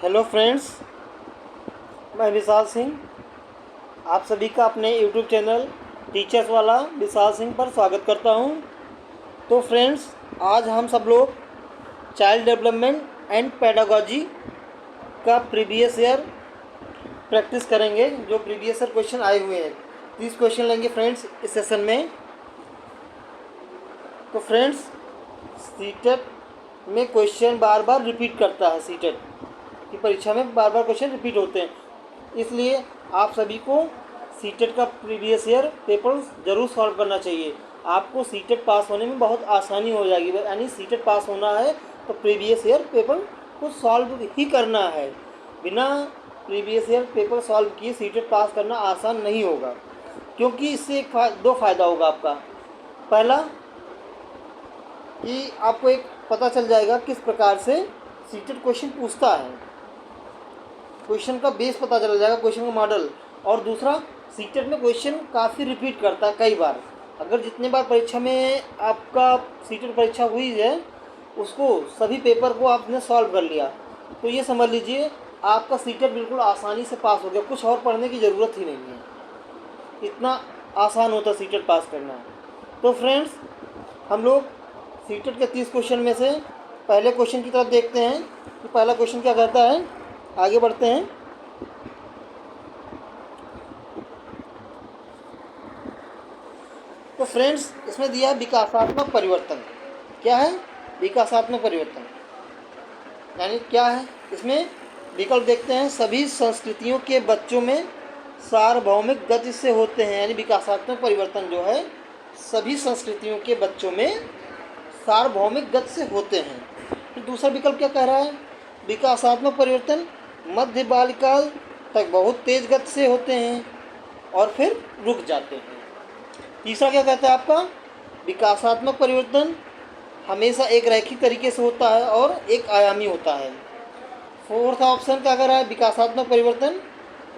Hello friends, मैं विशाल सिंह आप सभी का अपने यूट्यूब चैनल टीचर्स वाला विशाल सिंह पर स्वागत करता हूं। तो फ्रेंड्स, आज हम सब लोग चाइल्ड डेवलपमेंट एंड पेडागोजी का प्रीवियस ईयर प्रैक्टिस करेंगे। जो प्रीवियस ईयर क्वेश्चन आए हुए हैं 30 क्वेश्चन लेंगे फ्रेंड्स इस सेशन में। तो फ्रेंड्स, सीटेट में क्वेश्चन बार बार रिपीट करता है। सीटेट की परीक्षा में बार बार क्वेश्चन रिपीट होते हैं, इसलिए आप सभी को सीटेट का प्रीवियस ईयर पेपर ज़रूर सॉल्व करना चाहिए। आपको सीटेट पास होने में बहुत आसानी हो जाएगी। यानी सीटेट पास होना है तो प्रीवियस ईयर पेपर को सॉल्व ही करना है। बिना प्रीवियस ईयर पेपर सॉल्व किए सीटेट पास करना आसान नहीं होगा, क्योंकि इससे दो फ़ायदा होगा आपका। पहला कि आपको एक पता चल जाएगा किस प्रकार से सीटेट क्वेश्चन पूछता है, क्वेश्चन का बेस पता चल जाएगा, क्वेश्चन का मॉडल। और दूसरा, सीटेट में क्वेश्चन काफ़ी रिपीट करता है कई बार। अगर जितने बार परीक्षा में आपका सीटेट परीक्षा हुई है उसको सभी पेपर को आपने सॉल्व कर लिया तो ये समझ लीजिए आपका सीटेट बिल्कुल आसानी से पास हो गया। कुछ और पढ़ने की ज़रूरत ही नहीं है, इतना आसान होता सीटेट पास करना। तो फ्रेंड्स, हम लोग सीटेट के 30 क्वेश्चन में से पहले क्वेश्चन की तरफ देखते हैं कि पहला क्वेश्चन क्या कहता है। आगे बढ़ते हैं। तो फ्रेंड्स, इसमें दिया है विकासात्मक परिवर्तन। क्या है विकासात्मक परिवर्तन? यानी क्या है? इसमें विकल्प देखते हैं। सभी संस्कृतियों के बच्चों में सार्वभौमिक गति से होते हैं। यानी विकासात्मक परिवर्तन जो है सभी संस्कृतियों के बच्चों में सार्वभौमिक गति से होते हैं। फिर दूसरा विकल्प क्या कह रहा है? विकासात्मक परिवर्तन मध्य बाल्यकाल तक बहुत तेज गति से होते हैं और फिर रुक जाते हैं। तीसरा क्या कहता है आपका? विकासात्मक परिवर्तन हमेशा एक रैखिक तरीके से होता है और एक आयामी होता है। फोर्थ ऑप्शन क्या कह रहा है? विकासात्मक परिवर्तन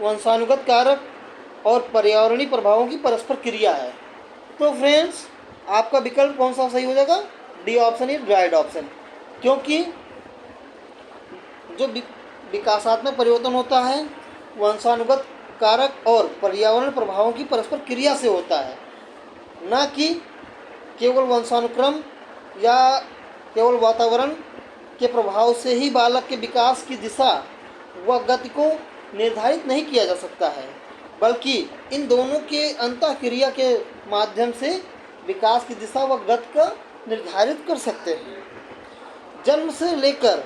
वंशानुगत कारक और पर्यावरणीय प्रभावों की परस्पर क्रिया है। तो फ्रेंड्स, आपका विकल्प कौन सा सही हो जाएगा? D option is right option, क्योंकि जो विकासात्मक परिवर्तन होता है वंशानुगत कारक और पर्यावरण प्रभावों की परस्पर क्रिया से होता है, न कि केवल वंशानुक्रम या केवल वातावरण के प्रभाव से ही बालक के विकास की दिशा व गति को निर्धारित नहीं किया जा सकता है, बल्कि इन दोनों के अंतःक्रिया के माध्यम से विकास की दिशा व गति का निर्धारित कर सकते हैं। जन्म से लेकर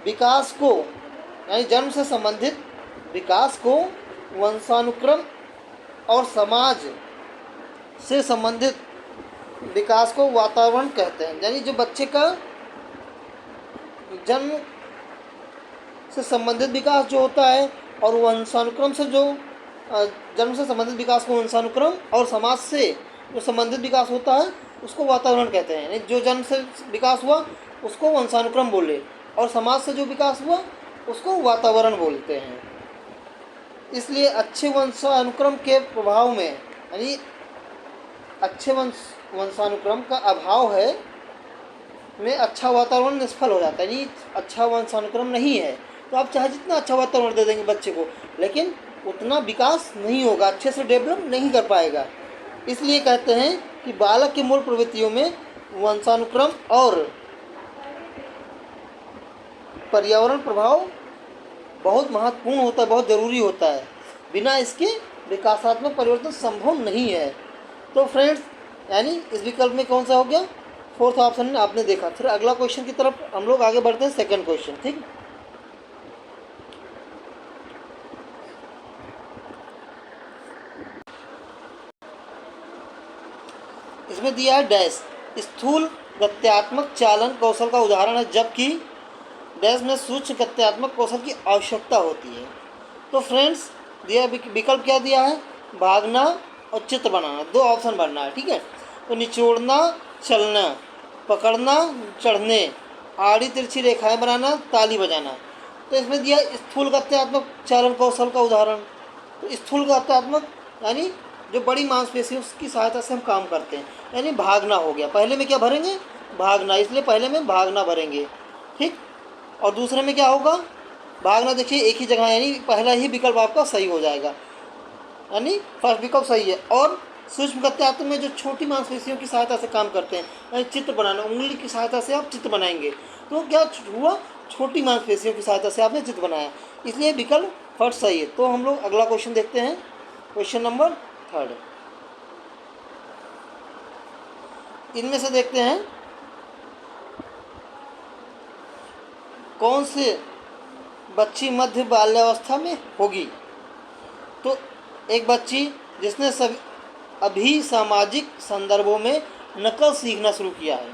विकास को, यानी जन्म से संबंधित विकास को वंशानुक्रम और समाज से संबंधित विकास को वातावरण कहते हैं। यानी जो बच्चे का जन्म से संबंधित विकास जो होता है और वंशानुक्रम से जो जन्म से संबंधित विकास को वंशानुक्रम और समाज से जो संबंधित विकास होता है उसको वातावरण कहते हैं। यानी जो जन्म से विकास हुआ उसको वंशानुक्रम बोले और समाज से जो विकास हुआ उसको वातावरण बोलते हैं। इसलिए अच्छे वंशानुक्रम के प्रभाव में, यानी अच्छे वंशानुक्रम का अभाव है में अच्छा वातावरण निष्फल हो जाता है। यानी अच्छा वंशानुक्रम नहीं है तो आप चाहे जितना अच्छा वातावरण दे देंगे बच्चे को, लेकिन उतना विकास नहीं होगा, अच्छे से डेवलप नहीं कर पाएगा। इसलिए कहते हैं कि बालक की मूल प्रवृत्तियों में वंशानुक्रम और पर्यावरण प्रभाव बहुत महत्वपूर्ण होता है, बहुत ज़रूरी होता है। बिना इसके विकासात्मक परिवर्तन संभव नहीं है। तो फ्रेंड्स, यानी इस विकल्प में कौन सा हो गया? फोर्थ ऑप्शन आपने देखा। फिर अगला क्वेश्चन की तरफ हम लोग आगे बढ़ते हैं। सेकंड क्वेश्चन, ठीक। इसमें दिया है डैश स्थूल गत्यात्मक चालन कौशल का उदाहरण है, जबकि डैश में सूक्ष्म गत्यात्मक कौशल की आवश्यकता होती है। तो फ्रेंड्स, दिया विकल्प क्या दिया है? भागना और चित्र बनाना, दो ऑप्शन बनना है, ठीक है। तो निचोड़ना, चलना, पकड़ना, चढ़ने, आड़ी तिरछी रेखाएं बनाना, ताली बजाना। तो इसमें दिया स्थूल गत्यात्मक चालन कौशल का उदाहरण। तो स्थूल गत्यात्मक यानी जो बड़ी मांसपेशियों की सहायता से हम काम करते हैं, यानी भागना हो गया। पहले में क्या भरेंगे? भागना, इसलिए पहले में भागना भरेंगे, ठीक। और दूसरे में क्या होगा? भागना देखिए एक ही जगह, यानी पहला ही विकल्प आपका सही हो जाएगा, यानी फर्स्ट विकल्प सही है। और सूक्ष्म गत्यात्व में जो छोटी मांसपेशियों की सहायता से काम करते हैं, यानी चित्र बनाना, उंगली की सहायता से आप चित्र बनाएंगे, तो क्या हुआ, छोटी मांसपेशियों की सहायता से आपने चित्र बनाया, इसलिए विकल्प फर्स्ट सही है। तो हम लोग अगला क्वेश्चन देखते हैं, क्वेश्चन नंबर 3। इनमें से देखते हैं कौन से बच्ची मध्य बाल्यावस्था में होगी। तो एक बच्ची जिसने अभी सामाजिक संदर्भों में नकल सीखना शुरू किया है।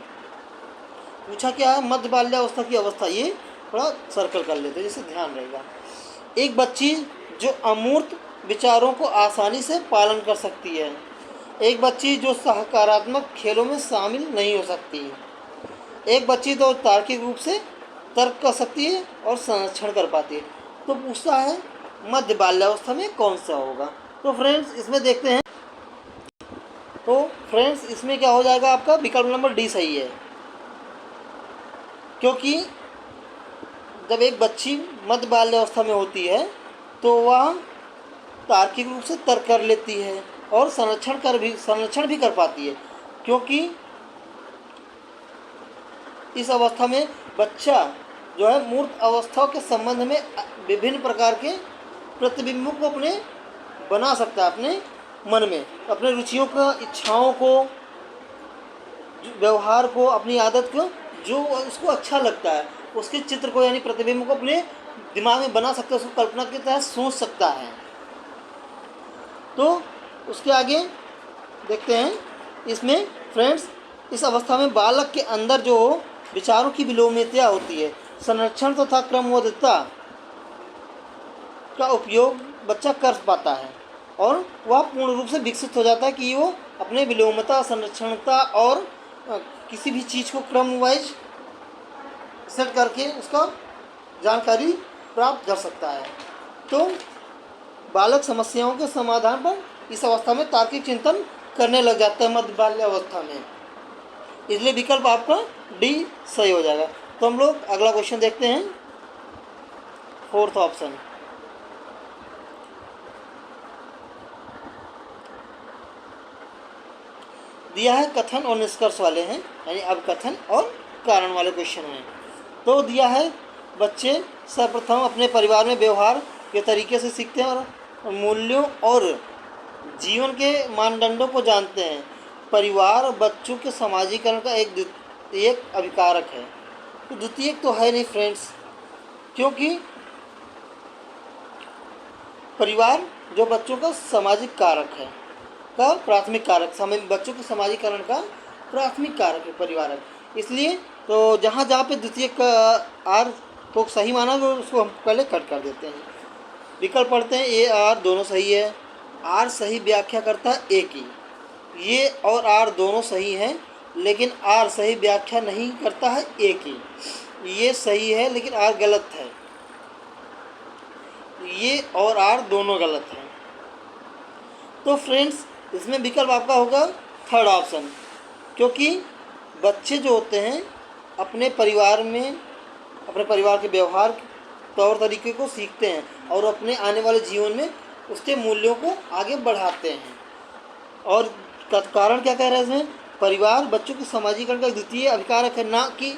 पूछा क्या है, मध्य बाल्यावस्था की अवस्था, ये थोड़ा सर्कल कर लेते हैं जिससे ध्यान रहेगा। एक बच्ची जो अमूर्त विचारों को आसानी से पालन कर सकती है। एक बच्ची जो सकारात्मक खेलों में शामिल नहीं हो सकती। एक बच्ची तो तार्किक रूप से तर्क कर सकती है और संरक्षण कर पाती है। तो पूछता है मध्य बाल्यावस्था में कौन सा होगा। तो फ्रेंड्स इसमें देखते हैं, तो फ्रेंड्स इसमें क्या हो जाएगा, आपका विकल्प नंबर डी सही है, क्योंकि जब एक बच्ची मध्य बाल्यावस्था में होती है तो वह तार्किक रूप से तर्क कर लेती है और संरक्षण भी कर पाती है, क्योंकि इस अवस्था में बच्चा जो है मूर्त अवस्थाओं के संबंध में विभिन्न प्रकार के प्रतिबिंबों को अपने बना सकता है, अपने मन में, अपने रुचियों को, इच्छाओं को, व्यवहार को, अपनी आदत को, जो उसको अच्छा लगता है उसके चित्र को, यानी प्रतिबिंब को अपने दिमाग में बना सकता है, उसको कल्पना के तहत सोच सकता है। तो उसके आगे देखते हैं, इसमें फ्रेंड्स इस अवस्था में बालक के अंदर जो विचारों की विलोम्यता होती है, संरक्षण तथा क्रमबद्धता का उपयोग बच्चा कर पाता है और वह पूर्ण रूप से विकसित हो जाता है कि वो अपने विलोमता, संरक्षणता और किसी भी चीज़ को क्रम वाइज सेट करके उसका जानकारी प्राप्त कर सकता है। तो बालक समस्याओं के समाधान पर इस अवस्था में तार्किक चिंतन करने लग जाता है मध्य बाल्यावस्था में, इसलिए विकल्प आपका डी सही हो जाएगा। तो हम लोग अगला क्वेश्चन देखते हैं, 4th ऑप्शन। दिया है कथन और निष्कर्ष वाले हैं, यानी अब कथन और कारण वाले क्वेश्चन हैं। तो दिया है बच्चे सर्वप्रथम अपने परिवार में व्यवहार के तरीके से सीखते हैं और मूल्यों और जीवन के मानदंडों को जानते हैं। परिवार बच्चों के समाजीकरण का एक द्वितीयक अभिकारक है। तो द्वितीयक तो है नहीं फ्रेंड्स, क्योंकि परिवार जो बच्चों का सामाजिक कारक है, का प्राथमिक कारक, बच्चों के समाजीकरण का प्राथमिक कारक है परिवार, इसलिए तो जहाँ जहाँ पे द्वितीयक का आर तो सही माना तो उसको हम पहले कट कर देते हैं। विकल्प पढ़ते हैं, ए आर दोनों सही है, आर सही व्याख्या करता है ए की, ये और आर दोनों सही हैं लेकिन आर सही व्याख्या नहीं करता है ए की, ये सही है लेकिन आर गलत है, ये और आर दोनों गलत हैं। तो फ्रेंड्स इसमें विकल्प आपका होगा 3rd ऑप्शन, क्योंकि बच्चे जो होते हैं अपने परिवार में अपने परिवार के व्यवहार तौर तरीके को सीखते हैं और अपने आने वाले जीवन में उसके मूल्यों को आगे बढ़ाते हैं। और कारण क्या कह रहे हैं इसमें, परिवार बच्चों के समाजीकरण का द्वितीय अभिकारक है, ना कि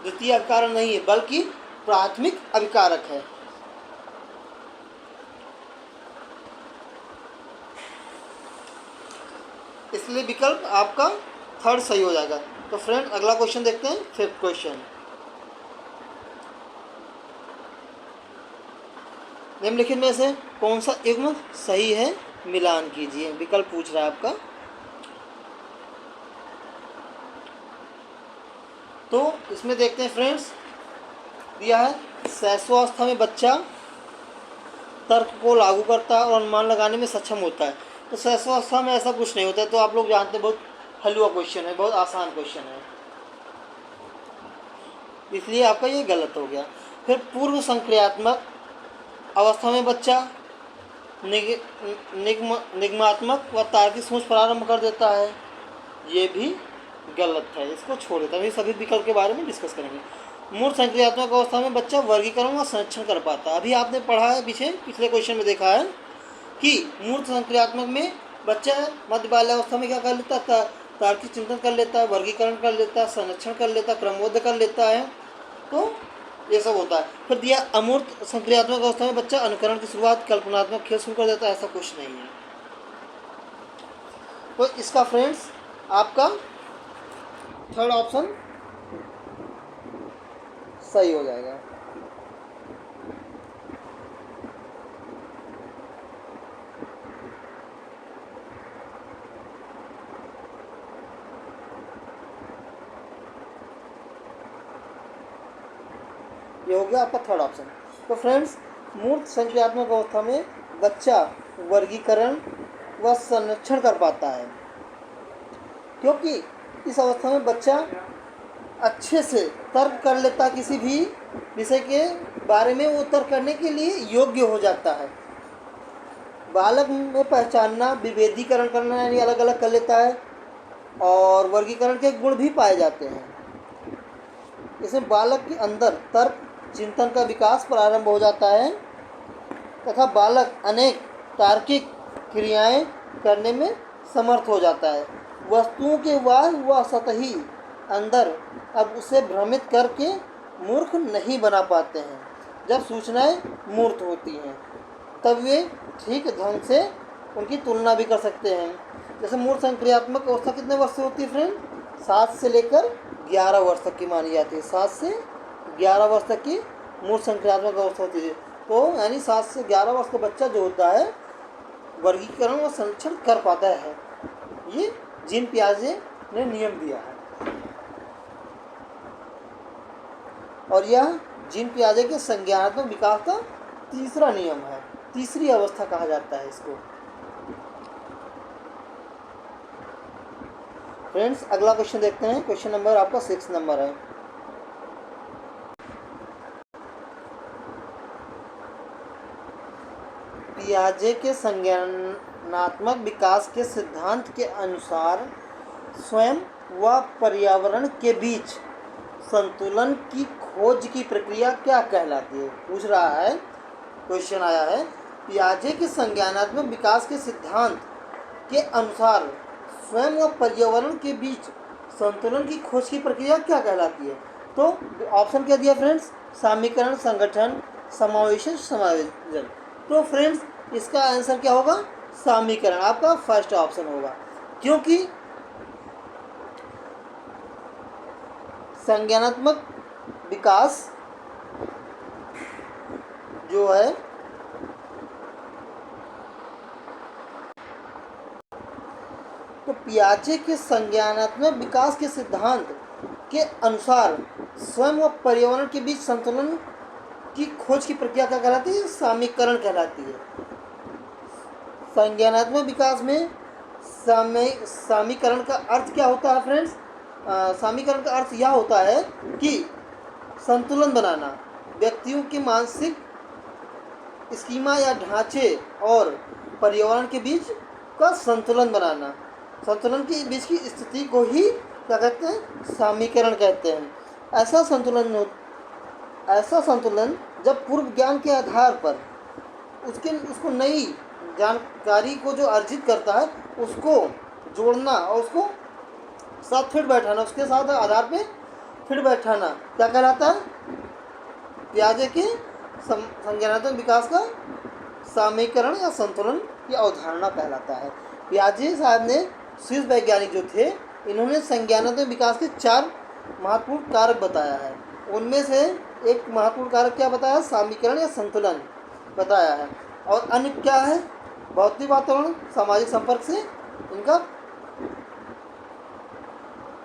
द्वितीय अभिकारक नहीं है बल्कि प्राथमिक अभिकारक है। इसलिए विकल्प आपका 3rd सही हो जाएगा। तो फ्रेंड अगला क्वेश्चन देखते हैं, 5th क्वेश्चन। निम्नलिखित में से कौन सा युग्म सही है, मिलान कीजिए। विकल्प पूछ रहा है आपका। तो इसमें देखते हैं फ्रेंड्स, दिया है शैशवावस्था में बच्चा तर्क को लागू करता है और अनुमान लगाने में सक्षम होता है। तो शैशवावस्था में ऐसा कुछ नहीं होता है, तो आप लोग जानते हैं बहुत हलवा क्वेश्चन है, बहुत आसान क्वेश्चन है, इसलिए आपका ये गलत हो गया। फिर पूर्व संक्रियात्मक अवस्था में बच्चा निगमात्मक व तार्किक सोच प्रारंभ कर देता है, ये भी गलत है, इसको छोड़ देता हूँ। सभी विकल्प के बारे में डिस्कस करेंगे। मूर्त संक्रियात्मक अवस्था में बच्चा वर्गीकरण व संरक्षण कर पाता है। अभी आपने पढ़ा है, पिछले क्वेश्चन में देखा है कि मूर्त संक्रियात्मक में बच्चा मध्य बाल्यावस्था में क्या कर लेता है, तार्किक चिंतन कर लेता है, वर्गीकरण कर लेता है, संरक्षण कर लेता है, क्रमबद्ध कर लेता है। तो ये सब होता है। फिर दिया अमूर्त संक्रियात्मक अवस्था में बच्चा अनुकरण की शुरुआत, कल्पनात्मक खेल शुरू कर देता है। ऐसा कुछ नहीं है। तो इसका फ्रेंड्स आपका थर्ड ऑप्शन सही हो जाएगा। ये हो गया आपका थर्ड ऑप्शन। तो फ्रेंड्स मूर्त संक्रियात्मक अवस्था में बच्चा वर्गीकरण व संरक्षण कर पाता है, क्योंकि इस अवस्था में बच्चा अच्छे से तर्क कर लेता है। किसी भी विषय के बारे में वो तर्क करने के लिए योग्य हो जाता है। बालक में पहचानना, विभेदीकरण करना यानी अलग अलग कर लेता है, और वर्गीकरण के गुण भी पाए जाते हैं। इसमें बालक के अंदर तर्क चिंतन का विकास प्रारंभ हो जाता है तथा बालक अनेक तार्किक क्रियाएं करने में समर्थ हो जाता है। वस्तुओं के वाह व सतही अंदर अब उसे भ्रमित करके मूर्ख नहीं बना पाते हैं। जब सूचनाएं मूर्त होती हैं तब वे ठीक ढंग से उनकी तुलना भी कर सकते हैं। जैसे मूर्त संक्रियात्मक अवस्था कितने वर्ष से होती है फ्रेंड? 7 से लेकर 11 वर्ष तक की मानी जाती है। 7 से 11 वर्ष तक की मूर्त संक्रियात्मक अवस्था होती है। तो यानी 7 से 11 वर्ष का बच्चा जो होता है वर्गीकरण व संरक्षण कर पाता है। ये जीन पियाजे ने नियम दिया है, और यह जीन पियाजे के संज्ञानात्मक विकास का तीसरा नियम है, तीसरी अवस्था कहा जाता है इसको। फ्रेंड्स अगला क्वेश्चन देखते हैं। क्वेश्चन नंबर आपका 6 नंबर है। पियाजे के संज्ञानात्मक विकास के सिद्धांत के अनुसार स्वयं व पर्यावरण के बीच संतुलन की खोज की प्रक्रिया क्या कहलाती है? पूछ रहा है, क्वेश्चन आया है, पियाजे के संज्ञानात्मक विकास के सिद्धांत के अनुसार स्वयं व पर्यावरण के बीच संतुलन की खोज की प्रक्रिया क्या कहलाती है? तो ऑप्शन क्या दिया फ्रेंड्स? सामीकरण, संगठन, समावेशन, समायोजन। तो फ्रेंड्स इसका आंसर क्या होगा? सामीकरण आपका फर्स्ट ऑप्शन होगा, क्योंकि संज्ञानात्मक विकास जो है तो पियाजे के संज्ञानात्मक विकास के सिद्धांत के अनुसार स्वयं व पर्यावरण के बीच संतुलन की खोज की प्रक्रिया क्या कहलाती है? सामीकरण कहलाती है। संज्ञानात्मक विकास में सामीकरण का अर्थ क्या होता है फ्रेंड्स? सामीकरण का अर्थ यह होता है कि संतुलन बनाना, व्यक्तियों के मानसिक स्कीमा या ढांचे और पर्यावरण के बीच का संतुलन बनाना, संतुलन के बीच की स्थिति को ही क्या कहते हैं? सामीकरण कहते हैं। ऐसा संतुलन जब पूर्व ज्ञान के आधार पर उसको नई जानकारी को जो अर्जित करता है उसको जोड़ना और उसको साथ फिट बैठाना, उसके साथ आधार पे फिट बैठाना क्या कहलाता है? पियाजे के संज्ञानात्मक विकास का सामीकरण या संतुलन की अवधारणा कहलाता है। पियाजे साहब ने स्विस वैज्ञानिक जो थे, इन्होंने संज्ञानात्मक विकास के 4 महत्वपूर्ण कारक बताया है। उनमें से एक महत्वपूर्ण कारक क्या बताया? सामीकरण या संतुलन बताया है। और अन्य क्या है? भौतिक वातावरण, सामाजिक संपर्क से इनका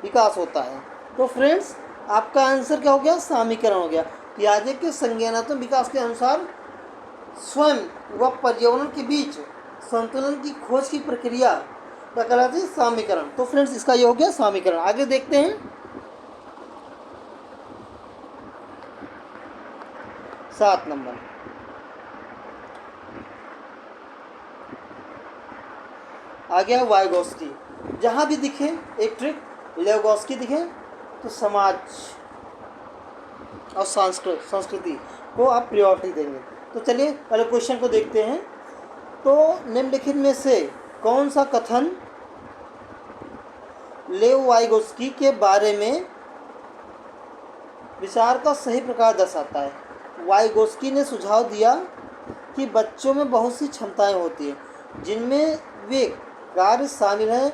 विकास होता है। तो फ्रेंड्स आपका आंसर क्या हो गया? सामीकरण हो गया। पियाजे के संज्ञानात्मक विकास के अनुसार स्वयं व पर्यावरण के बीच संतुलन की खोज की प्रक्रिया क्या कहलाती है? सामीकरण। तो फ्रेंड्स इसका ये हो गया सामीकरण। आगे देखते हैं 7 नंबर। आ गया वाइगोत्स्की। जहाँ भी दिखे एक ट्रिक लेवगोस्की दिखे तो समाज और संस्कृति को आप प्रायोरिटी देंगे। तो चलिए पहले क्वेश्चन को देखते हैं। तो निम्नलिखित में से कौन सा कथन लेव वाइगोस्की के बारे में विचार का सही प्रकार दर्शाता है? वाइगोस्की ने सुझाव दिया कि बच्चों में बहुत सी क्षमताएं होती हैं जिनमें वे कार्य शामिल हैं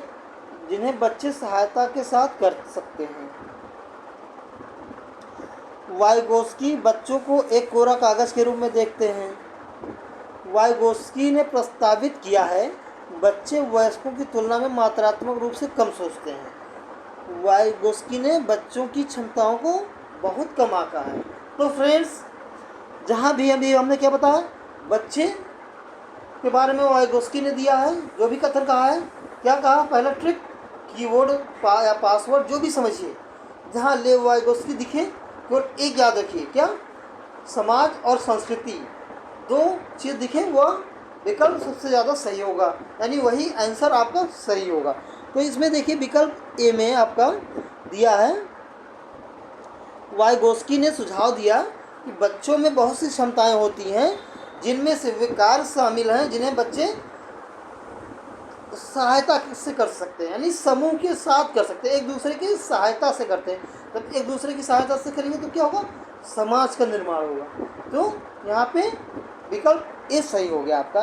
जिन्हें बच्चे सहायता के साथ कर सकते हैं। वाइगोस्की बच्चों को एक कोरा कागज़ के रूप में देखते हैं। वाइगोस्की ने प्रस्तावित किया है बच्चे वयस्कों की तुलना में मात्रात्मक रूप से कम सोचते हैं। वाइगोस्की ने बच्चों की क्षमताओं को बहुत कम आंका है। तो फ्रेंड्स, जहाँ भी अभी हमने क्या बताया, बच्चे के बारे में वाइगोस्की ने दिया है जो भी कथन कहा है। क्या कहा? पहला ट्रिक, कीवर्ड या पासवर्ड जो भी समझिए। जहाँ लेव वाइगोस्की दिखे केवल एक याद रखिए, क्या? समाज और संस्कृति, दो चीज़ दिखे वह विकल्प सबसे ज़्यादा सही होगा, यानी वही आंसर आपका सही होगा। तो इसमें देखिए विकल्प ए में आपका दिया है, वाइगोस्की ने सुझाव दिया कि बच्चों में बहुत सी क्षमताएं होती हैं जिनमें से वे कार्य शामिल हैं जिन्हें बच्चे सहायता से कर सकते हैं, यानी समूह के साथ कर सकते हैं, एक दूसरे की सहायता से करते हैं। जब एक दूसरे की सहायता से करेंगे तो क्या होगा? समाज का निर्माण होगा। तो यहाँ पे विकल्प ए सही हो गया आपका,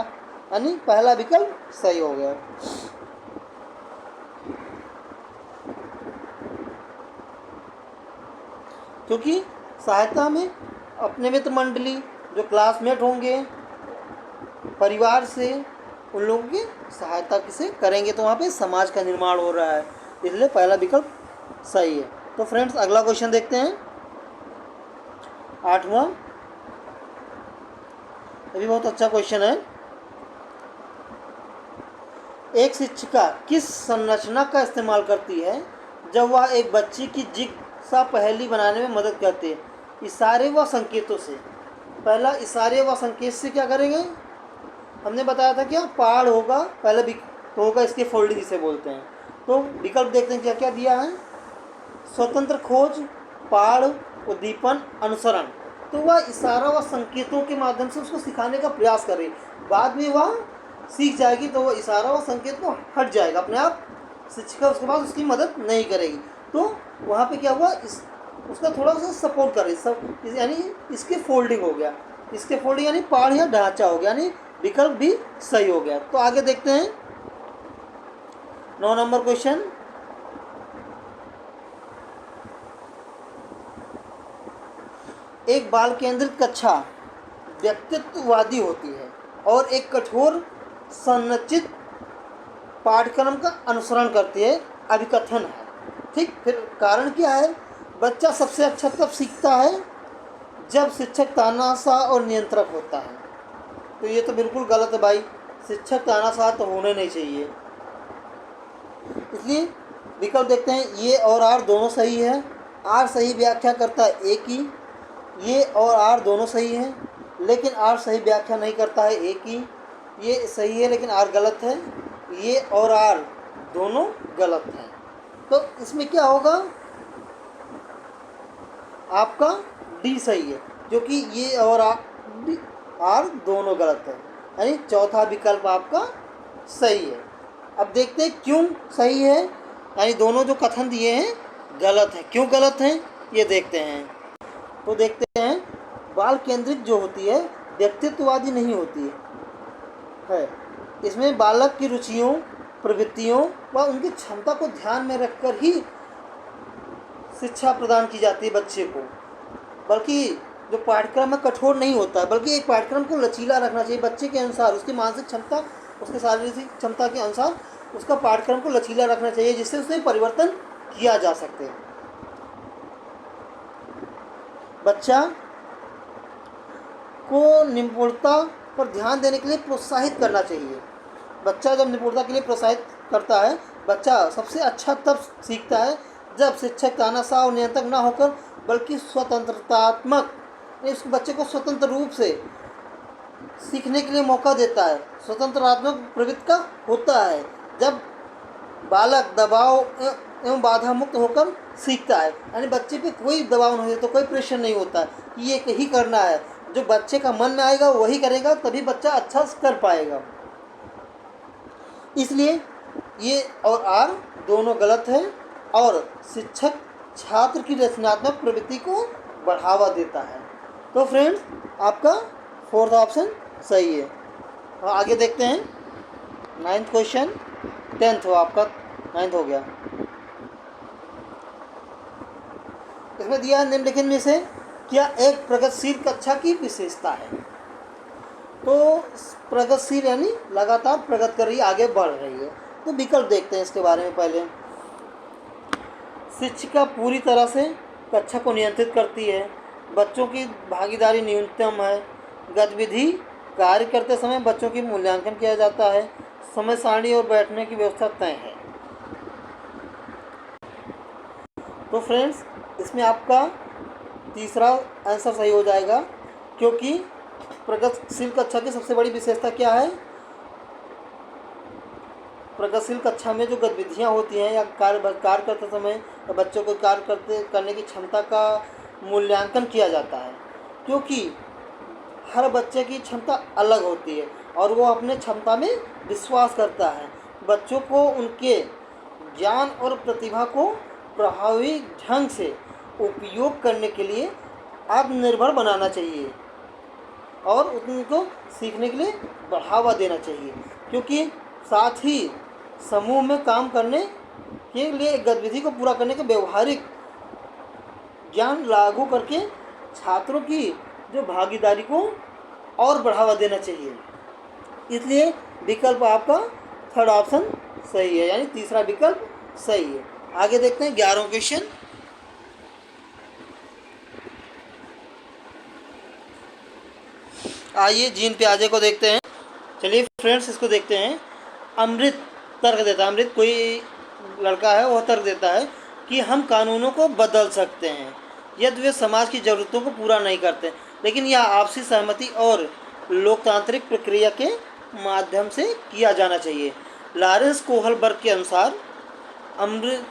यानी पहला विकल्प सही हो गया। क्योंकि सहायता में अपने मित्र मंडली, जो क्लासमेट होंगे, परिवार से, उन लोगों की सहायता किसे करेंगे तो वहाँ पे समाज का निर्माण हो रहा है, इसलिए पहला विकल्प सही है। तो फ्रेंड्स, अगला क्वेश्चन देखते हैं, 8वां। ये भी बहुत अच्छा क्वेश्चन है। एक शिक्षिका किस संरचना का इस्तेमाल करती है जब वह एक बच्ची की जिज्ञासा पहेली बनाने में मदद करती है? इशारे व संकेतों से। पहला, इशारे व संकेत से क्या करेंगे? हमने बताया था क्या? पहाड़ होगा, पहले तो होगा इसके फोल्डिंग जिसे बोलते हैं। तो विकल्प देखते हैं क्या क्या दिया है। स्वतंत्र खोज, पहाड़, उद्दीपन, अनुसरण। तो वह इशारा व संकेतों के माध्यम से उसको सिखाने का प्रयास कर रही है। बाद में वह सीख जाएगी तो वह इशारा व संकेत को हट जाएगा अपने आप, शिक्षिका उसके बाद उसकी मदद नहीं करेगी। तो वहाँ पे क्या हुआ, उसका थोड़ा सा सपोर्ट कर रही सब, यानी इसके फोल्डिंग हो गया, इसके फोल्डिंग यानी पहाड़ या ढांचा हो गया, यानी विकल्प भी सही हो गया। तो आगे देखते हैं 9 नंबर क्वेश्चन। एक बाल केंद्रित कक्षा व्यक्तित्ववादी होती है और एक कठोर संरचित पाठ्यक्रम का अनुसरण करती है, अभिकथन है। ठीक, फिर कारण क्या है? बच्चा सबसे अच्छा तब सीखता है जब शिक्षक तानाशाह और नियंत्रक होता है। तो ये तो बिल्कुल गलत है भाई, शिक्षक तानाशाह तो होने नहीं चाहिए। इसलिए विकल्प देखते हैं, ये और आर दोनों सही है। आर सही व्याख्या करता है ए की, ये और आर दोनों सही हैं, लेकिन आर सही व्याख्या नहीं करता है ए की। ये सही है लेकिन आर गलत है। ये और आर दोनों गलत हैं। तो इसमें क्या होगा? आपका डी सही है, क्योंकि ये और आर दोनों गलत है, यानी चौथा विकल्प आपका सही है। अब देखते हैं क्यों सही है, यानी दोनों जो कथन दिए हैं गलत हैं। क्यों गलत हैं ये देखते हैं। तो देखते हैं, बाल केंद्रित जो होती है व्यक्तित्ववादी नहीं होती है। इसमें बालक की रुचियों, प्रवृत्तियों व उनकी क्षमता को ध्यान में रखकर ही शिक्षा प्रदान की जाती है बच्चे को। बल्कि जो पाठ्यक्रम में कठोर नहीं होता है, बल्कि एक पाठ्यक्रम को लचीला रखना चाहिए बच्चे के अनुसार, उसकी मानसिक क्षमता, उसके शारीरिक क्षमता के अनुसार उसका पाठ्यक्रम को लचीला रखना चाहिए, जिससे उसमें परिवर्तन किया जा सके। बच्चा को निपुणता पर ध्यान देने के लिए प्रोत्साहित करना चाहिए। बच्चा जब निपुणता के लिए प्रोत्साहित करता है, बच्चा सबसे अच्छा तब सीखता है जब शिक्षक तानाशाह और नियंत्रक ना होकर बल्कि स्वतंत्रतात्मक, उस बच्चे को स्वतंत्र रूप से सीखने के लिए मौका देता है, स्वतंत्रात्मक प्रवृत्ति का होता है। जब बालक दबाव एवं बाधा मुक्त होकर सीखता है। यानी बच्चे पे कोई दबाव नहीं होता, कोई प्रेशर नहीं होता कि ये ही करना है। जो बच्चे का मन में आएगा वही करेगा, तभी बच्चा अच्छा कर पाएगा। इसलिए ये और आर दोनों गलत है और शिक्षक छात्र की रचनात्मक प्रवृत्ति को बढ़ावा देता है। तो फ्रेंड्स, आपका फोर्थ ऑप्शन सही है। और आगे देखते हैं 9th क्वेश्चन, 10th हो आपका, 9th हो गया। इसमें दिया है निम्नलिखित में से क्या एक प्रगतिशील कक्षा की विशेषता है। तो प्रगतिशील यानी लगातार प्रगति कर रही है, आगे बढ़ रही है। तो विकल्प देखते हैं इसके बारे में। पहले, शिक्षिका पूरी तरह से कक्षा को नियंत्रित करती है, बच्चों की भागीदारी न्यूनतम है, गतिविधि कार्य करते समय बच्चों की मूल्यांकन किया जाता है, समय सारणी और बैठने की व्यवस्था तय है। तो फ्रेंड्स, इसमें आपका तीसरा आंसर सही हो जाएगा, क्योंकि प्रगतिशील कक्षा की सबसे बड़ी विशेषता क्या है। प्रगतिशील कक्षा में जो गतिविधियाँ होती हैं या कार्य करते समय बच्चों को कार्य करने की क्षमता का मूल्यांकन किया जाता है, क्योंकि हर बच्चे की क्षमता अलग होती है और वो अपने क्षमता में विश्वास करता है। बच्चों को उनके ज्ञान और प्रतिभा को प्रभावी ढंग से उपयोग करने के लिए आत्मनिर्भर बनाना चाहिए और उनको सीखने के लिए बढ़ावा देना चाहिए, क्योंकि साथ ही समूह में काम करने के लिए गतिविधि को पूरा करने के व्यवहारिक ज्ञान लागू करके छात्रों की जो भागीदारी को और बढ़ावा देना चाहिए। इसलिए विकल्प आपका थर्ड ऑप्शन सही है, यानी तीसरा विकल्प सही है। आगे देखते हैं 11वां क्वेश्चन। आइए जीन प्याजे को देखते हैं। चलिए फ्रेंड्स, इसको देखते हैं। अमृत तर्क देता है, अमृत कोई लड़का है, वह तर्क देता है कि हम कानूनों को बदल सकते हैं यदि वे समाज की ज़रूरतों को पूरा नहीं करते, लेकिन यह आपसी सहमति और लोकतांत्रिक प्रक्रिया के माध्यम से किया जाना चाहिए। लॉरेंस कोहलबर्ग के अनुसार अमृत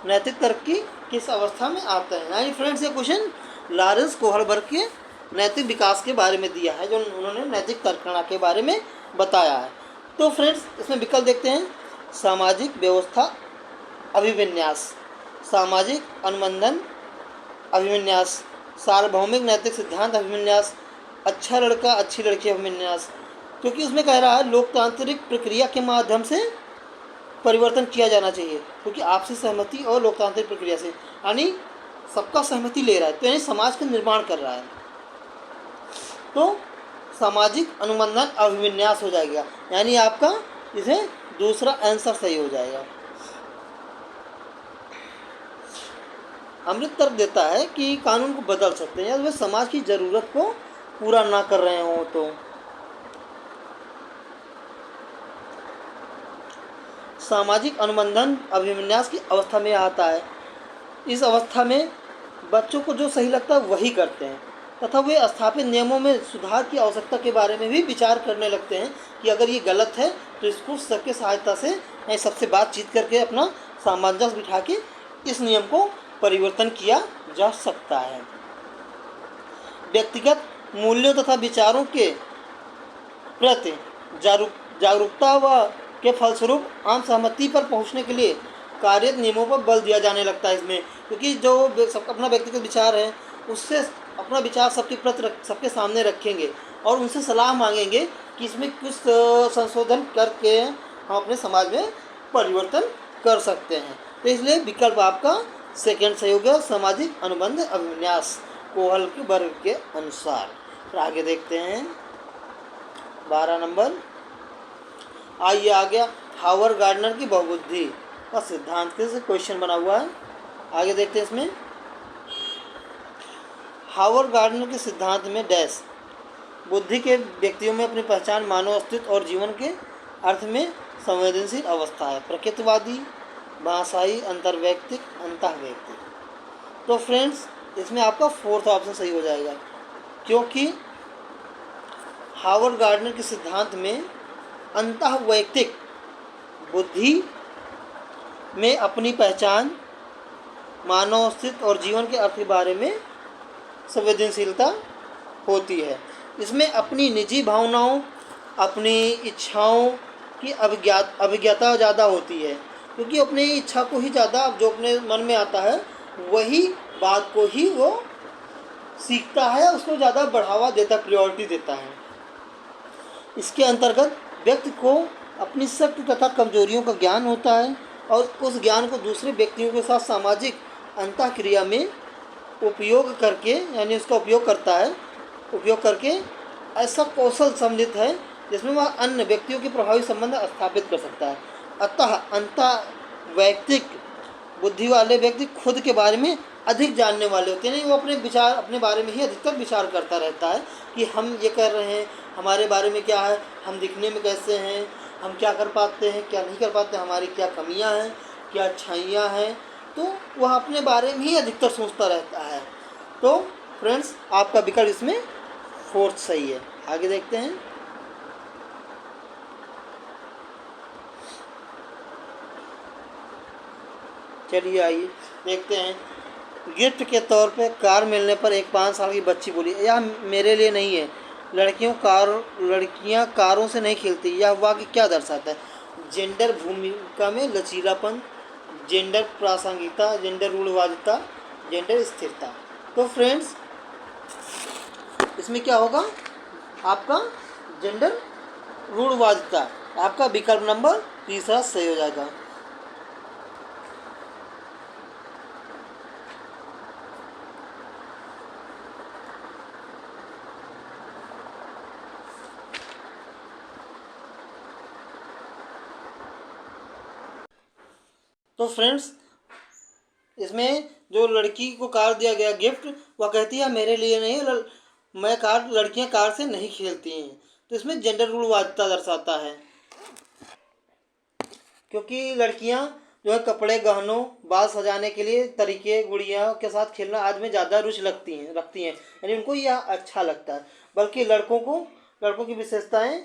नैतिक तर्क की किस अवस्था में आता है। यानी फ्रेंड्स, ये क्वेश्चन लॉरेंस कोहलबर्ग के नैतिक विकास के बारे में दिया है, जो उन्होंने नैतिक तर्कणा के बारे में बताया है। तो फ्रेंड्स, इसमें विकल्प देखते हैं। सामाजिक व्यवस्था अभिविन्यास, सामाजिक अनुबंधन अभिविन्यास, सार्वभौमिक नैतिक सिद्धांत अभिविन्यास, अच्छा लड़का अच्छी लड़की अभिविन्यास। क्योंकि उसमें कह रहा है लोकतांत्रिक प्रक्रिया के माध्यम से परिवर्तन किया जाना चाहिए, क्योंकि आपसी सहमति और लोकतांत्रिक प्रक्रिया से, यानी सबका सहमति ले रहा है, तो यानी समाज का निर्माण कर रहा है। तो सामाजिक अनुबंधन अभिविन्यास हो जाएगा, यानी आपका इसे दूसरा आंसर सही हो जाएगा। अमृत तर्क देता है कि कानून को बदल सकते हैं यदि वे समाज की ज़रूरत को पूरा ना कर रहे हों। तो सामाजिक अनुबंधन अभिविन्यास की अवस्था में आता है। इस अवस्था में बच्चों को जो सही लगता है वही करते हैं तथा वे स्थापित नियमों में सुधार की आवश्यकता के बारे में भी विचार करने लगते हैं कि अगर ये गलत है तो इसको सबके सहायता से सबसे बातचीत करके अपना सामंजस्य बिठा के इस नियम को परिवर्तन किया जा सकता है। व्यक्तिगत मूल्यों तथा विचारों के प्रति जागरूकता व के फलस्वरूप आम सहमति पर पहुंचने के लिए कार्यरत नियमों पर बल दिया जाने लगता है इसमें, क्योंकि जो सब अपना व्यक्तिगत विचार है उससे अपना विचार सबके सामने रखेंगे और उनसे सलाह मांगेंगे कि इसमें कुछ संशोधन करके हम अपने समाज में परिवर्तन कर सकते हैं। तो इसलिए विकल्प आपका सेकेंड सही होगा, सामाजिक अनुबंध अभिविन्यास कोहलबर्ग के अनुसार। फिर आगे देखते हैं 12 नंबर। आइए आ गया हावर्ड गार्डनर की बहुबुद्धि का सिद्धांत से क्वेश्चन बना हुआ है। आगे देखते हैं इसमें। हावर्ड गार्डनर के सिद्धांत में डैश बुद्धि के व्यक्तियों में अपनी पहचान, मानव अस्तित्व और जीवन के अर्थ में संवेदनशील अवस्था है। प्रकृतिवादी, भाषाई, अंतर्वैयक्तिक, अंतःवैयक्तिक। तो फ्रेंड्स, इसमें आपका फोर्थ ऑप्शन सही हो जाएगा, क्योंकि हावर्ड गार्डनर के सिद्धांत में अंतःवैयक्तिक बुद्धि में अपनी पहचान, मानव अस्तित्व और जीवन के अर्थ के बारे में संवेदनशीलता होती है। इसमें अपनी निजी भावनाओं, अपनी इच्छाओं की अभिज्ञता ज़्यादा होती है, क्योंकि अपनी इच्छा को ही ज़्यादा, जो अपने मन में आता है वही बात को ही वो सीखता है, उसको ज़्यादा बढ़ावा देता, प्रायोरिटी देता है। इसके अंतर्गत व्यक्ति को अपनी शक्ति तथा कमजोरियों का ज्ञान होता है और उस ज्ञान को दूसरे व्यक्तियों के साथ सामाजिक अंतःक्रिया में उपयोग करके, यानी उसका उपयोग करता है, उपयोग करके ऐसा कौशल सम्मिलित है जिसमें वह अन्य व्यक्तियों के प्रभावी संबंध स्थापित कर सकता है। अतः अंतः वैयक्तिक बुद्धि वाले व्यक्ति खुद के बारे में अधिक जानने वाले होते हैं। नहीं, वो अपने विचार, अपने बारे में ही अधिकतर विचार करता रहता है कि हम ये कर रहे हैं, हमारे बारे में क्या है, हम दिखने में कैसे हैं, हम क्या कर पाते हैं, क्या नहीं कर पाते, हमारी क्या कमियां हैं, क्या अच्छाइयां हैं, तो वह अपने बारे में ही अधिकतर सोचता रहता है। तो फ्रेंड्स, आपका विकल्प इसमें फोर्थ सही है। आगे देखते हैं। चलिए आइए देखते हैं। गिफ्ट के तौर पे कार मिलने पर एक 5 साल की बच्ची बोली, यह मेरे लिए नहीं है, लड़कियां कारों से नहीं खेलती। यह वाक्य क्या दर्शाता है? जेंडर भूमिका में लचीलापन, जेंडर प्रासंगिकता, जेंडर रूढ़िवादिता, जेंडर स्थिरता। तो फ्रेंड्स, इसमें क्या होगा? आपका जेंडर रूढ़िवादिता। आपका विकल्प नंबर तीसरा सही हो जाएगा। तो फ्रेंड्स, इसमें जो लड़की को कार दिया गया गिफ्ट, वह कहती है मेरे लिए नहीं, लड़कियां कार से नहीं खेलती हैं। तो इसमें जेंडर रूढ़िवादिता दर्शाता है, क्योंकि लड़कियां जो है कपड़े, गहनों, बाल सजाने के लिए तरीके, गुड़िया के साथ खेलना आज में ज़्यादा रुचि रखती हैं, यानी उनको यह अच्छा लगता है। बल्कि लड़कों की विशेषताएं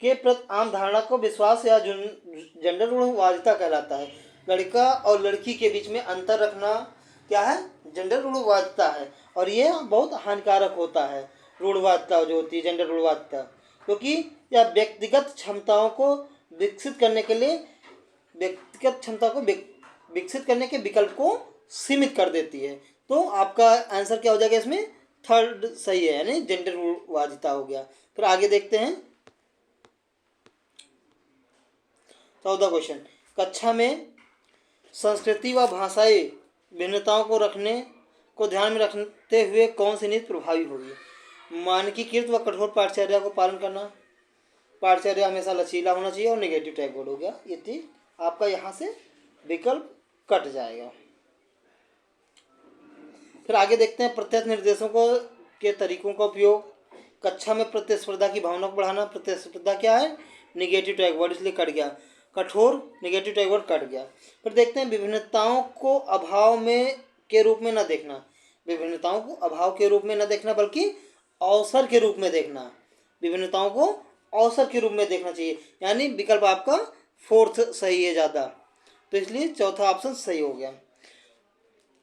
के प्रति आम धारणा को विश्वास या जेंडर रूढ़िवादिता कहलाता है। लड़का और लड़की के बीच में अंतर रखना क्या है? जेंडर रूढ़िवादिता है, और ये बहुत हानिकारक होता है। रूढ़िवादिता जो होती है, जेंडर रूढ़िवादिता, क्योंकि यह व्यक्तिगत क्षमताओं को विकसित करने के विकल्प को सीमित कर देती है। तो आपका आंसर क्या हो जाएगा? इसमें थर्ड सही है, यानी जेंडर रूढ़िवादिता हो गया। फिर आगे देखते हैं 14 क्वेश्चन। कक्षा में संस्कृति व भाषाई भिन्नताओं को ध्यान में रखते हुए कौन सी नीति प्रभावी होगी? मानकीकृत व कठोर पाठचर्या को पालन करना, पाठचर्या हमेशा लचीला होना चाहिए, और नेगेटिव टैग बोर्ड हो गया। ये चीज आपका यहाँ से विकल्प कट जाएगा। फिर आगे देखते हैं प्रत्यक्ष निर्देशों के तरीकों का उपयोग। कक्षा में प्रतिस्पर्धा की भावना को बढ़ाना। प्रतिस्पर्धा क्या है? निगेटिव टैग वर्ड, इसलिए कट गया। कठोर, निगेटिव टैग वर्ड कट गया। फिर देखते हैं विभिन्नताओं को अभाव में के रूप में न देखना। विभिन्नताओं को अभाव के रूप में न देखना, बल्कि अवसर के रूप में देखना। विभिन्नताओं को अवसर के रूप में देखना चाहिए, यानी विकल्प आपका फोर्थ सही है ज़्यादा। तो इसलिए चौथा ऑप्शन सही हो गया,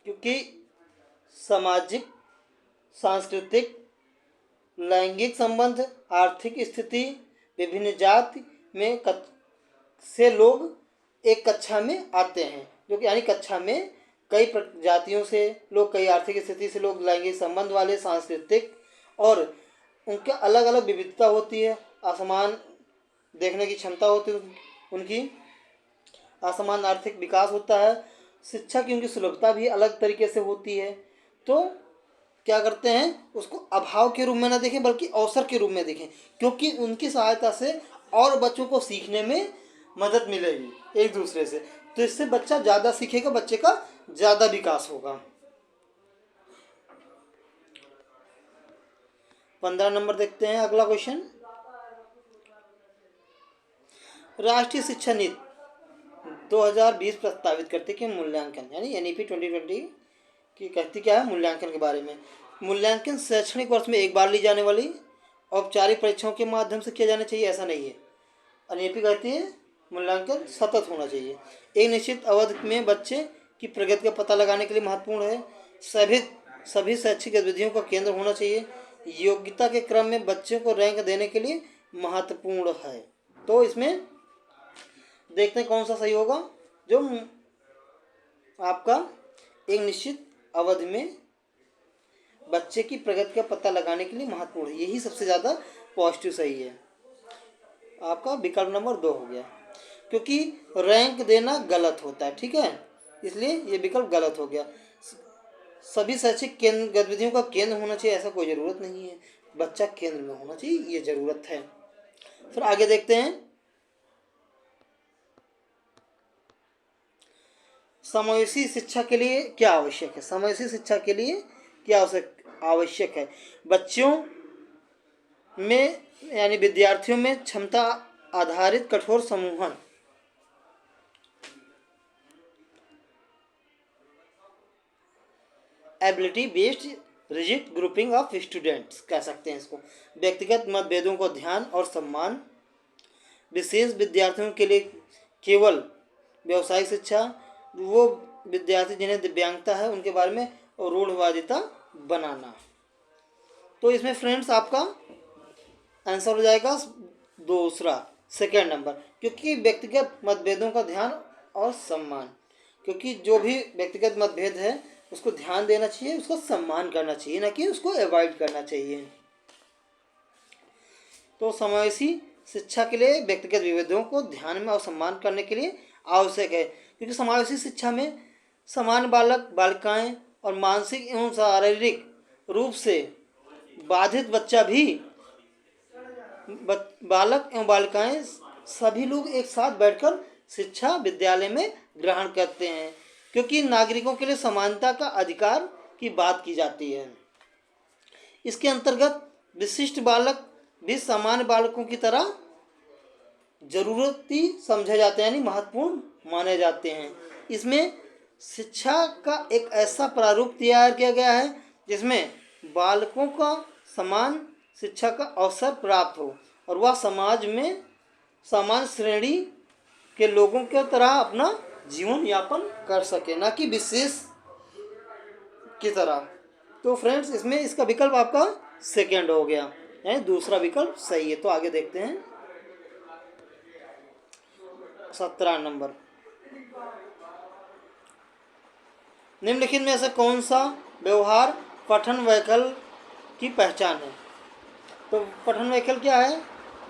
क्योंकि सामाजिक, सांस्कृतिक, लैंगिक संबंध, आर्थिक स्थिति, विभिन्न जाति में से लोग एक कक्षा में आते हैं, जो कि यानी कक्षा में कई जातियों से लोग, कई आर्थिक स्थिति से लोग, लैंगिक संबंध वाले, सांस्कृतिक, और उनके अलग अलग विविधता होती है, असमान देखने की क्षमता होती है उनकी, असमान आर्थिक विकास होता है, शिक्षा की उनकी सुलभता भी अलग तरीके से होती है। तो क्या करते हैं? उसको अभाव के रूप में ना देखें, बल्कि अवसर के रूप में देखें, क्योंकि उनकी सहायता से और बच्चों को सीखने में मदद मिलेगी एक दूसरे से। तो इससे बच्चा ज़्यादा सीखेगा, बच्चे का ज़्यादा विकास होगा। 15 नंबर देखते हैं अगला क्वेश्चन। राष्ट्रीय शिक्षा नीति 2020 प्रस्तावित करती कि मूल्यांकन, यानी NEP 2020 की कहती क्या है? मूल्यांकन के बारे में। मूल्यांकन शैक्षणिक वर्ष में एक बार ली जाने वाली औपचारिक परीक्षाओं के माध्यम से किया जाना चाहिए, ऐसा नहीं है। NEP कहती है मूल्यांकन सतत होना चाहिए। एक निश्चित अवधि में बच्चे की प्रगति का पता लगाने के लिए महत्वपूर्ण है। सभी सभी शैक्षिक गतिविधियों का केंद्र होना चाहिए। योग्यता के क्रम में बच्चों को रैंक देने के लिए महत्वपूर्ण है। तो इसमें देखते हैं कौन सा सही होगा। जो आपका एक निश्चित अवधि में बच्चे की प्रगति का पता लगाने के लिए महत्वपूर्ण है, यही सबसे ज़्यादा पॉजिटिव सही है। आपका विकल्प नंबर 2 हो गया, क्योंकि रैंक देना गलत होता है, ठीक है, इसलिए ये विकल्प गलत हो गया। सभी शैक्षिक केंद्र गतिविधियों का केंद्र होना चाहिए, ऐसा कोई ज़रूरत नहीं है, बच्चा केंद्र में होना चाहिए, ये ज़रूरत है। फिर आगे देखते हैं, समावेशी शिक्षा के लिए क्या आवश्यक है। समावेशी शिक्षा के लिए क्या आवश्यक है। बच्चों में यानी विद्यार्थियों में क्षमता आधारित कठोर समूहन, ability based rigid grouping of students कह सकते हैं इसको। व्यक्तिगत मतभेदों को ध्यान और सम्मान, विशेष विद्यार्थियों के लिए केवल व्यावसायिक शिक्षा, वो विद्यार्थी जिन्हें दिव्यांगता है उनके बारे में रूढ़वादिता बनाना। तो इसमें फ्रेंड्स आपका आंसर हो जाएगा दूसरा, सेकेंड नंबर, क्योंकि व्यक्तिगत मतभेदों का ध्यान और सम्मान, क्योंकि जो भी व्यक्तिगत मतभेद है उसको ध्यान देना चाहिए, उसको सम्मान करना चाहिए, ना कि उसको अवॉइड करना चाहिए। तो समावेशी शिक्षा के लिए व्यक्तिगत विभेदों को ध्यान में और सम्मान करने के लिए आवश्यक है, क्योंकि समावेशी शिक्षा में समान बालक बालिकाएं और मानसिक एवं शारीरिक रूप से बाधित बच्चा भी, बालक एवं बालिकाएं सभी लोग एक साथ बैठकर शिक्षा विद्यालय में ग्रहण करते हैं, क्योंकि नागरिकों के लिए समानता का अधिकार की बात की जाती है। इसके अंतर्गत विशिष्ट बालक भी सामान्य बालकों की तरह जरूरती समझे जाते हैं, यानी महत्वपूर्ण माने जाते हैं। इसमें शिक्षा का एक ऐसा प्रारूप तैयार किया गया है जिसमें बालकों का समान शिक्षा का अवसर प्राप्त हो और वह समाज में सामान्य श्रेणी के लोगों की तरह अपना जीवन यापन कर सके, ना कि विशेष की तरह। तो फ्रेंड्स इसमें इसका विकल्प आपका सेकेंड हो गया, यानी दूसरा विकल्प सही है। तो आगे देखते हैं 17 नंबर, निम्नलिखित में से कौन सा व्यवहार पठन वैकल्प की पहचान है। तो पठन वैकल्प क्या है,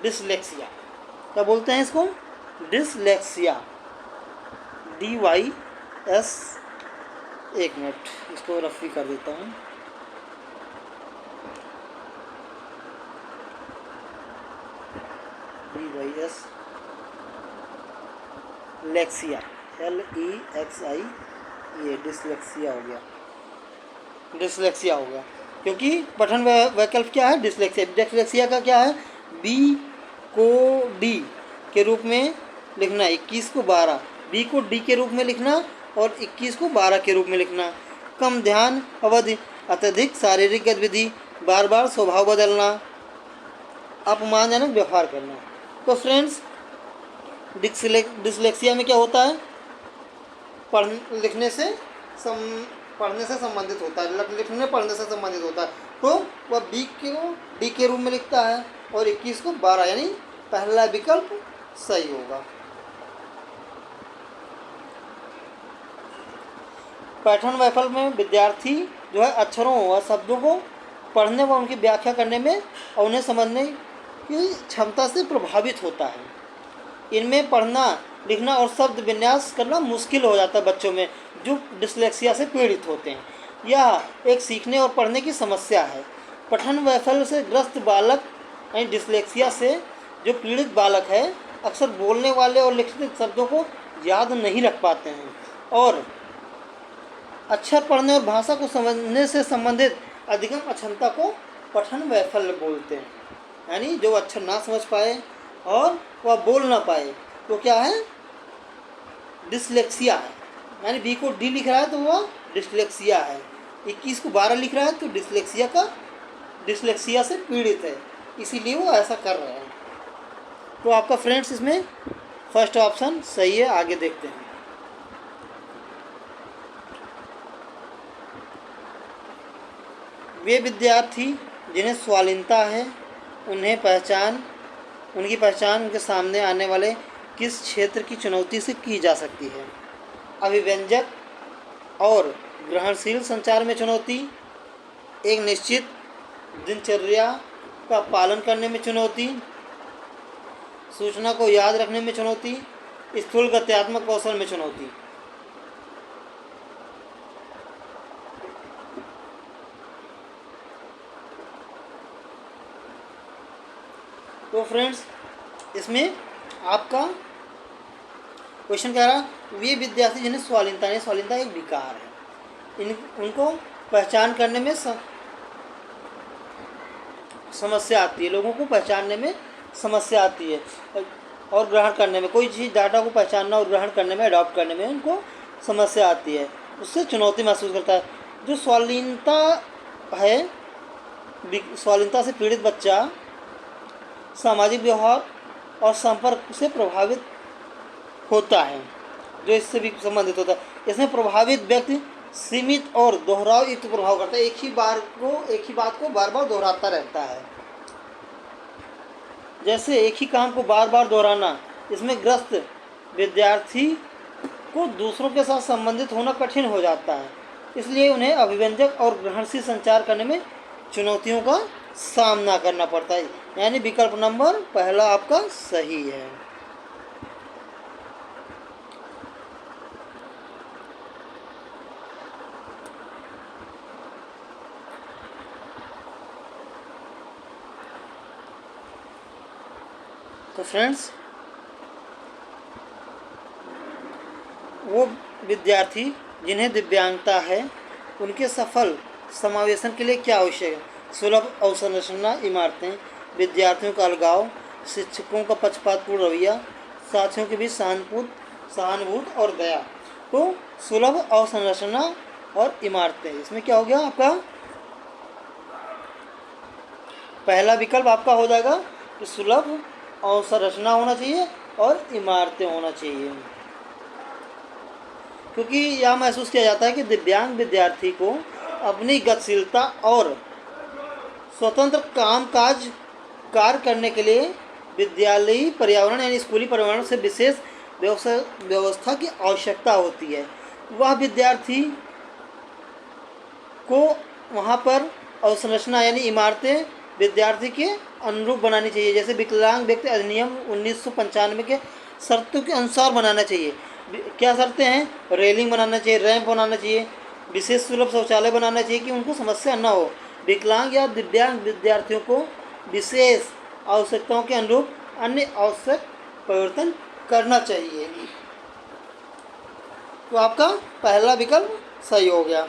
डिसलेक्सिया, क्या बोलते हैं इसको, डिसलेक्सिया, DYS, एक मिनट इसको रफ भी कर देता हूँ, DYS लेक्सिया, LEXI, ये डिसलेक्सिया हो गया, डिसलेक्सिया हो गया, क्योंकि पठन वैकल्प क्या है, डिसलेक्सिया। डिसलेक्सिया का क्या है, B को D के रूप में लिखना, 21 को 12, B को D के रूप में लिखना और 21 को 12 के रूप में लिखना, कम ध्यान अवधि, अत्यधिक शारीरिक गतिविधि, बार बार स्वभाव बदलना, अपमानजनक व्यवहार करना। तो फ्रेंड्स डिसलेक्सिया में क्या होता है, पढ़ने से संबंधित होता है, लिखने पढ़ने से संबंधित होता है। तो वह B को D के रूप में लिखता है और 21 को 12, यानी पहला विकल्प सही होगा। पठन वैकल्प में विद्यार्थी जो है अक्षरों व शब्दों को पढ़ने व उनकी व्याख्या करने में और उन्हें समझने की क्षमता से प्रभावित होता है। इनमें पढ़ना लिखना और शब्द विन्यास करना मुश्किल हो जाता है बच्चों में जो डिसलेक्सिया से पीड़ित होते हैं। यह एक सीखने और पढ़ने की समस्या है। पठन वैफल्य से ग्रस्त बालक यानी डिसलेक्सिया से जो पीड़ित बालक है अक्सर बोलने वाले और लिखित शब्दों को याद नहीं रख पाते हैं और अक्षर पढ़ने और भाषा को समझने से संबंधित अधिगम अक्षमता को पठन वैफल्य बोलते हैं। यानी जो अक्षर ना समझ पाए और वह बोल ना पाए तो क्या है, डिसलेक्सिया है। यानी B को D लिख रहा है तो वह डिसलेक्सिया है, 21 को 12 लिख रहा है तो डिसलेक्सिया से पीड़ित है, इसीलिए वो ऐसा कर रहे हैं। तो आपका फ्रेंड्स इसमें फर्स्ट ऑप्शन सही है। आगे देखते हैं वे विद्यार्थी जिन्हें स्वालीनता है उनकी पहचान उनके सामने आने वाले किस क्षेत्र की चुनौती से की जा सकती है? अभिव्यंजक और ग्रहणशील संचार में चुनौती, एक निश्चित दिनचर्या का पालन करने में चुनौती, सूचना को याद रखने में चुनौती, स्थूल गत्यात्मक कौशल में चुनौती। तो फ्रेंड्स, इसमें आपका क्वेश्चन कह रहा वे विद्यार्थी जिन्हें स्वालीनता एक विकार है, उनको पहचान करने में समस्या आती है, लोगों को पहचानने में समस्या आती है और ग्रहण करने में, कोई चीज़ डाटा को पहचानना और ग्रहण करने में, अडॉप्ट करने में उनको समस्या आती है, उससे चुनौती महसूस करता है। जो स्वालीनता है, स्वालीनता से पीड़ित बच्चा सामाजिक व्यवहार और संपर्क से प्रभावित होता है, जो इससे भी संबंधित होता है। इसमें प्रभावित व्यक्ति सीमित और दोहराव युक्त प्रभाव करता है, एक ही बात को बार बार दोहराता रहता है। जैसे एक ही काम को बार बार दोहराना, इसमें ग्रस्त विद्यार्थी को दूसरों के साथ संबंधित होना कठिन हो जाता है, इसलिए उन्हें अभिव्यंजक और ग्रहणशील संचार करने में चुनौतियों का सामना करना पड़ता है। यानी विकल्प नंबर पहला आपका सही है। तो फ्रेंड्स, वो विद्यार्थी जिन्हें दिव्यांगता है उनके सफल समावेशन के लिए क्या आवश्यक है? सुलभ अवसंरचना इमारतें, विद्यार्थियों का अलगाव, शिक्षकों का पक्षपातपूर्ण रवैया, साथियों के बीच सहानुभूति और दया। तो सुलभ अवसंरचना और इमारतें, इसमें क्या हो गया आपका पहला विकल्प आपका हो जाएगा कि सुलभ अवसंरचना होना चाहिए और इमारतें होना चाहिए, क्योंकि यह महसूस किया जाता है कि दिव्यांग विद्यार्थी को अपनी गतिशीलता और स्वतंत्र कार्य करने के लिए विद्यालयी पर्यावरण यानी स्कूली पर्यावरण से विशेष व्यवस्था की आवश्यकता होती है। वह विद्यार्थी को वहाँ पर अवसंरचना यानी इमारतें विद्यार्थी के अनुरूप बनानी चाहिए, जैसे विकलांग व्यक्ति अधिनियम 1995 के शर्तों के अनुसार बनाना चाहिए। क्या शर्तें हैं? रेलिंग बनाना चाहिए, रैंप बनाना चाहिए, विशेष सुलभ शौचालय बनाना चाहिए कि उनको समस्या न हो। विकलांग या दिव्यांग विद्यार्थियों को विशेष आवश्यकताओं के अनुरूप अन्य आवश्यक परिवर्तन करना चाहिए। तो आपका पहला विकल्प सही हो गया।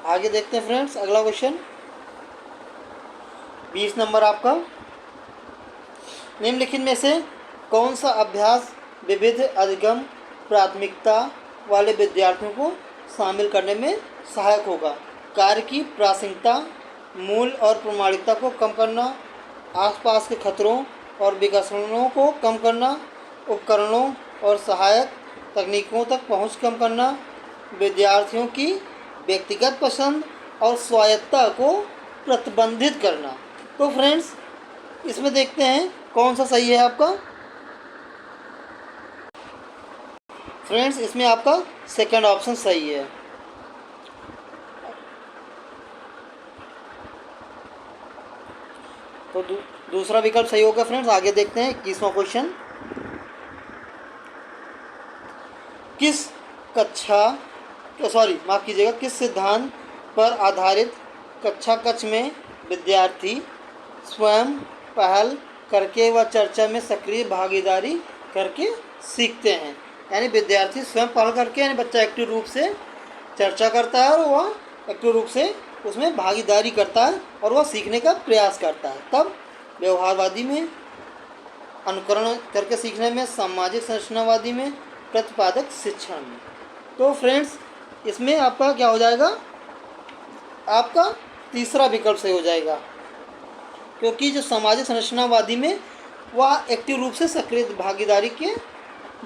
आगे देखते हैं फ्रेंड्स, अगला क्वेश्चन 20 नंबर आपका। निम्नलिखित में से कौन सा अभ्यास विविध अधिगम प्राथमिकता वाले विद्यार्थियों को शामिल करने में सहायक होगा? कार्य की प्रासंगिकता, मूल और प्रामाणिकता को कम करना, आसपास के खतरों और विकर्षणों को कम करना, उपकरणों और सहायक तकनीकों तक पहुंच कम करना, विद्यार्थियों की व्यक्तिगत पसंद और स्वायत्तता को प्रतिबंधित करना। तो फ्रेंड्स, इसमें देखते हैं कौन सा सही है आपका। फ्रेंड्स, इसमें आपका सेकंड ऑप्शन सही है। तो दूसरा विकल्प सही होगा फ्रेंड्स। आगे देखते हैं 21वां क्वेश्चन। किस सिद्धांत पर आधारित कक्षा कक्ष में विद्यार्थी स्वयं पहल करके व चर्चा में सक्रिय भागीदारी करके सीखते हैं? यानी विद्यार्थी स्वयं पहल करके, यानी बच्चा एक्टिव रूप से चर्चा करता है और वह एक्टिव रूप से उसमें भागीदारी करता है और वह सीखने का प्रयास करता है। तब व्यवहारवादी में अनुकरण करके सीखने में, सामाजिक संरचनावादी में, प्रतिपादक शिक्षण में। तो फ्रेंड्स, इसमें आपका क्या हो जाएगा? आपका तीसरा विकल्प सही हो जाएगा, क्योंकि जो सामाजिक संरचनावादी में वह एक्टिव रूप से सक्रिय भागीदारी के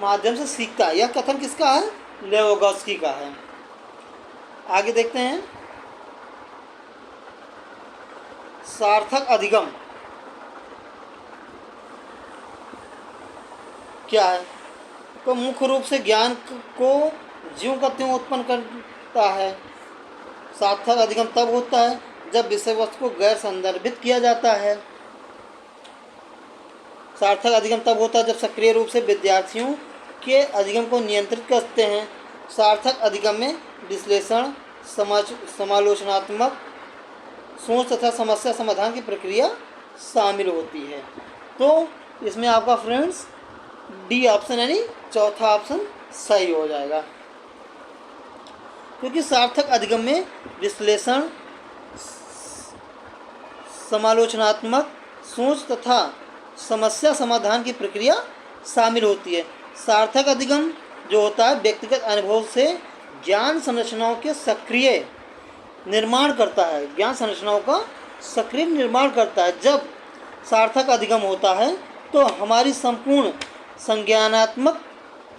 माध्यम से सीखता है। यह कथन किसका है? लेवोगस्की का है। आगे देखते हैं, सार्थक अधिगम क्या है? तो मुख्य रूप से ज्ञान को ज्यों का त्यों उत्पन्न करता है। सार्थक अधिगम तब होता है जब विषय वस्तु को गैर संदर्भित किया जाता है। सार्थक अधिगम तब होता है जब सक्रिय रूप से विद्यार्थियों के अधिगम को नियंत्रित करते हैं। सार्थक अधिगम में विश्लेषण, समालोचनात्मक सोच तथा समस्या समाधान की प्रक्रिया शामिल होती है। तो इसमें आपका फ्रेंड्स डी ऑप्शन यानी चौथा ऑप्शन सही हो जाएगा, क्योंकि सार्थक अधिगम में विश्लेषण, समालोचनात्मक सोच तथा समस्या समाधान की प्रक्रिया शामिल होती है। सार्थक अधिगम जो होता है व्यक्तिगत अनुभव से ज्ञान संरचनाओं के सक्रिय निर्माण करता है, ज्ञान संरचनाओं का सक्रिय निर्माण करता है। जब सार्थक अधिगम होता है तो हमारी संपूर्ण संज्ञानात्मक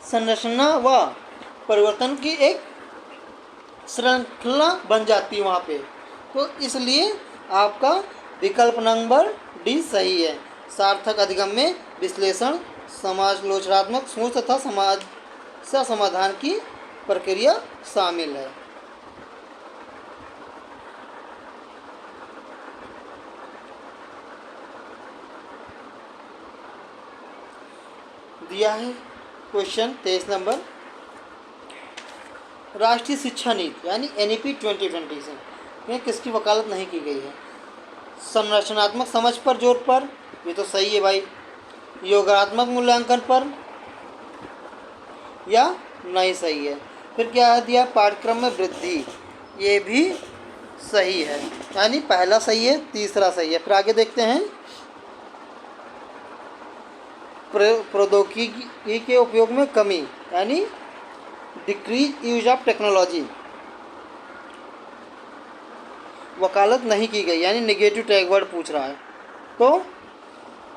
संरचना व परिवर्तन की एक श्रृंखला बन जाती है वहाँ पे। तो इसलिए आपका विकल्प नंबर डी सही है। सार्थक अधिगम में विश्लेषण, समालोचनात्मक सोच तथा समस्या समाधान की प्रक्रिया शामिल है। दिया है क्वेश्चन 23 नंबर, राष्ट्रीय शिक्षा नीति यानी NEP 2020 से ये किसकी वकालत नहीं की गई है? संरचनात्मक समझ पर जोर पर, ये तो सही है भाई। योगात्मक मूल्यांकन पर, या नहीं सही है। फिर क्या है दिया? पाठ्यक्रम में वृद्धि, ये भी सही है, यानी पहला सही है, तीसरा सही है। फिर आगे देखते हैं, प्रौद्योगिकी के उपयोग में कमी यानी डिक्रीज यूज ऑफ टेक्नोलॉजी, वकालत नहीं की गई, यानी नेगेटिव टैग वर्ड पूछ रहा है। तो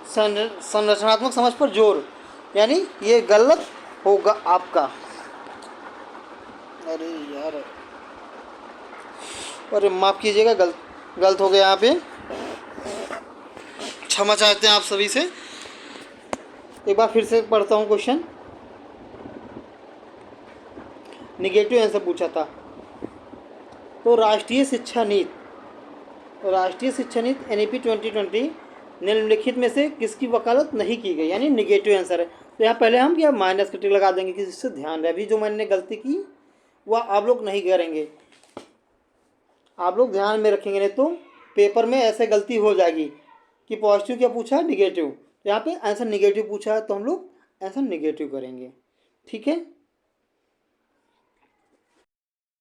संरचनात्मक समझ पर जोर, यानी ये गलत होगा आपका। अरे यार, अरे माफ़ कीजिएगा, गलत हो गया यहाँ पे, क्षमा चाहते हैं आप सभी से। एक बार फिर से पढ़ता हूँ क्वेश्चन, निगेटिव आंसर पूछा था। तो राष्ट्रीय शिक्षा नीति NEP 2020 निम्नलिखित में से किसकी वकालत नहीं की गई, यानी निगेटिव आंसर है। तो यहाँ पहले हम क्या माइनस का टिक लगा देंगे कि जिससे ध्यान रहे, अभी जो मैंने गलती की वह आप लोग नहीं करेंगे, आप लोग ध्यान में रखेंगे, नहीं तो पेपर में ऐसे गलती हो जाएगी कि पॉजिटिव क्या पूछा है, निगेटिव। यहाँ पे आंसर निगेटिव पूछा है तो हम लोग आंसर निगेटिव करेंगे, ठीक है।